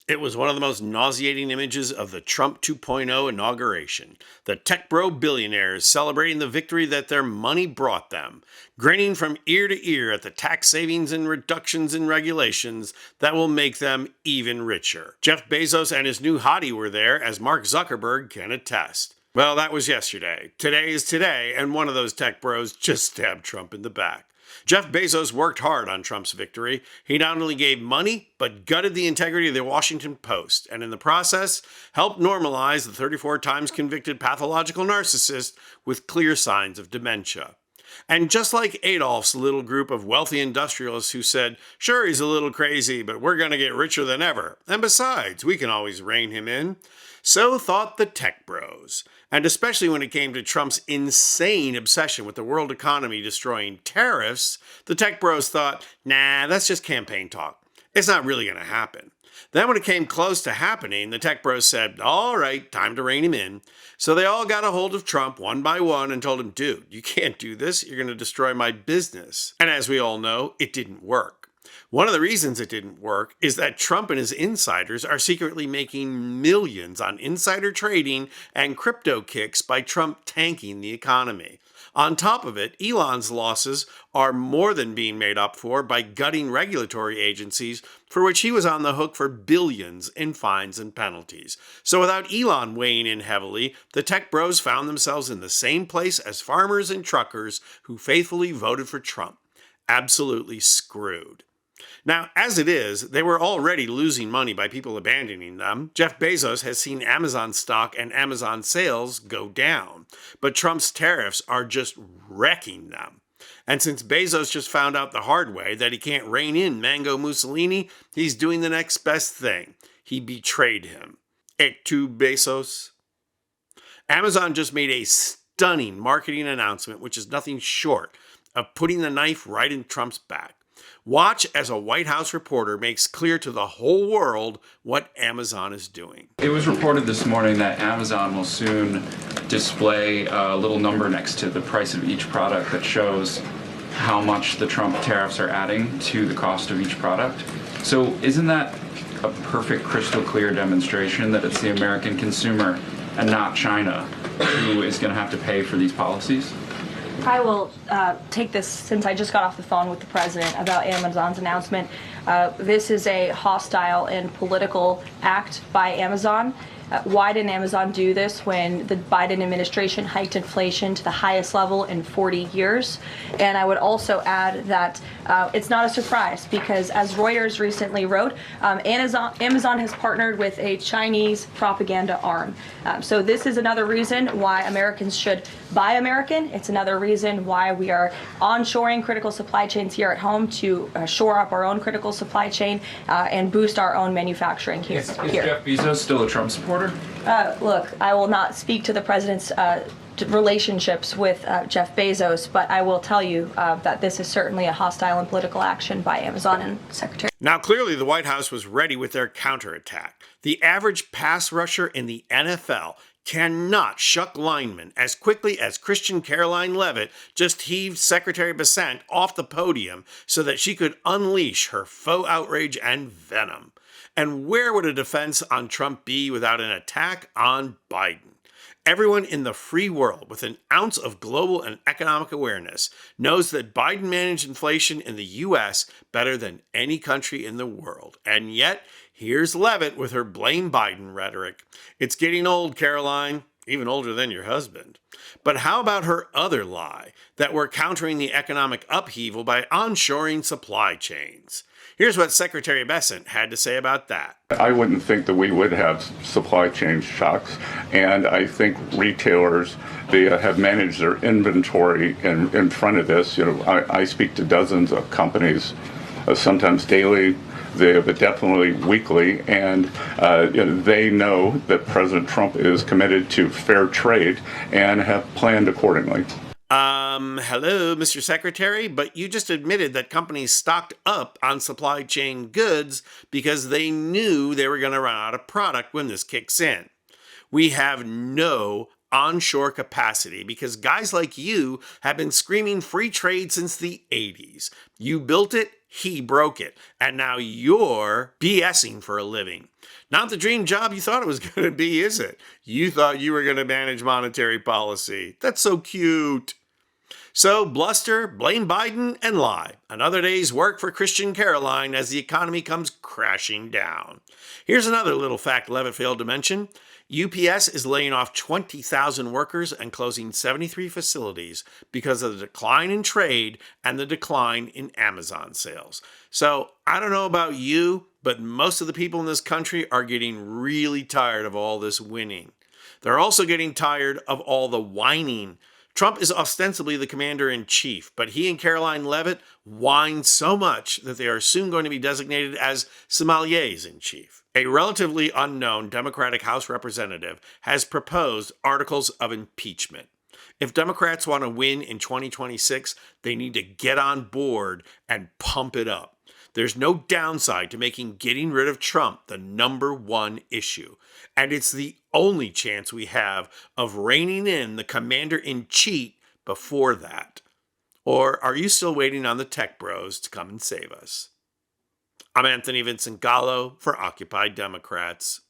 It was one of the most nauseating images of the Trump 2.0 inauguration. The tech bro billionaires celebrating the victory that their money brought them, grinning from ear to ear at the tax savings and reductions in regulations that will make them even richer. Jeff Bezos and his new hottie were there, as Mark Zuckerberg can attest. Well, that was yesterday. Today is today, and one of those tech bros just stabbed Trump in the back. Jeff Bezos worked hard on Trump's victory. He not only gave money, but gutted the integrity of the Washington Post, and in the process, helped normalize the 34 times convicted pathological narcissist with clear signs of dementia. And just like Adolf's little group of wealthy industrialists who said, sure, he's a little crazy, but we're going to get richer than ever, and besides, we can always rein him in, so thought the tech bros. And especially when it came to Trump's insane obsession with the world economy destroying tariffs, the tech bros thought, nah, that's just campaign talk. It's not really going to happen. Then when it came close to happening, the tech bros said, all right, time to rein him in. So they all got a hold of Trump one by one and told him, dude, you can't do this. You're going to destroy my business. And as we all know, it didn't work. One of the reasons it didn't work is that Trump and his insiders are secretly making millions on insider trading and crypto kicks by Trump tanking the economy. On top of it, Elon's losses are more than being made up for by gutting regulatory agencies for which he was on the hook for billions in fines and penalties. So without Elon weighing in heavily, the tech bros found themselves in the same place as farmers and truckers who faithfully voted for Trump. Absolutely screwed. Now, as it is, they were already losing money by people abandoning them. Jeff Bezos has seen Amazon stock and Amazon sales go down, but Trump's tariffs are just wrecking them. And since Bezos just found out the hard way that he can't rein in Mango Mussolini, he's doing the next best thing. He betrayed him. Et tu, Bezos? Amazon just made a stunning marketing announcement, which is nothing short of putting the knife right in Trump's back. Watch as a White House reporter makes clear to the whole world what Amazon is doing. It was reported this morning that Amazon will soon display a little number next to the price of each product that shows how much the Trump tariffs are adding to the cost of each product. So isn't that a perfect, crystal clear demonstration that it's the American consumer and not China who is going to have to pay for these policies? I will take this, since I just got off the phone with the president about Amazon's announcement. This is a hostile and political act by Amazon. Why didn't Amazon do this when the Biden administration hiked inflation to the highest level in 40 years? And I would also add that it's not a surprise because, as Reuters recently wrote, Amazon has partnered with a Chinese propaganda arm. So this is another reason why Americans should buy American. It's another reason why we are onshoring critical supply chains here at home to shore up our own critical supply chain and boost our own manufacturing here. Is Jeff Bezos still a Trump supporter? Look, I will not speak to the president's relationships with Jeff Bezos, but I will tell you that this is certainly a hostile and political action by Amazon and Secretary. Now, clearly the White House was ready with their counterattack. The average pass rusher in the NFL cannot shuck linemen as quickly as Christian Caroline Leavitt just heaved Secretary Bessent off the podium so that she could unleash her faux outrage and venom. And where would a defense on Trump be without an attack on Biden? Everyone in the free world with an ounce of global and economic awareness knows that Biden managed inflation in the U.S. better than any country in the world. And yet, here's Leavitt with her blame Biden rhetoric. It's getting old, Caroline, even older than your husband. But how about her other lie, that we're countering the economic upheaval by onshoring supply chains? Here's what Secretary Bessent had to say about that. I wouldn't think that we would have supply chain shocks, and I think retailers, they have managed their inventory in front of this. You know, I speak to dozens of companies, sometimes daily, but definitely weekly, and you know, they know that President Trump is committed to fair trade and have planned accordingly. Hello, Mr. Secretary, but you just admitted that companies stocked up on supply chain goods because they knew they were going to run out of product when this kicks in. We have no onshore capacity because guys like you have been screaming free trade since the 80s. You built it He broke it. And now you're BSing for a living. Not the dream job you thought it was going to be, is it? You thought you were going to manage monetary policy. That's so cute. So bluster, blame Biden, and lie. Another day's work for Christian Caroline as the economy comes crashing down. Here's another little fact Levitt failed to mention. UPS is laying off 20,000 workers and closing 73 facilities because of the decline in trade and the decline in Amazon sales. So I don't know about you, but most of the people in this country are getting really tired of all this winning. They're also getting tired of all the whining. Trump is ostensibly the commander-in-chief, but he and Caroline Levitt whine so much that they are soon going to be designated as sommeliers-in-chief. A relatively unknown Democratic House representative has proposed articles of impeachment. If Democrats want to win in 2026, they need to get on board and pump it up. There's no downside to making getting rid of Trump the number one issue. And it's the only chance we have of reining in the commander-in-chief before that. Or are you still waiting on the tech bros to come and save us? I'm Anthony Vincent Gallo for Occupy Democrats.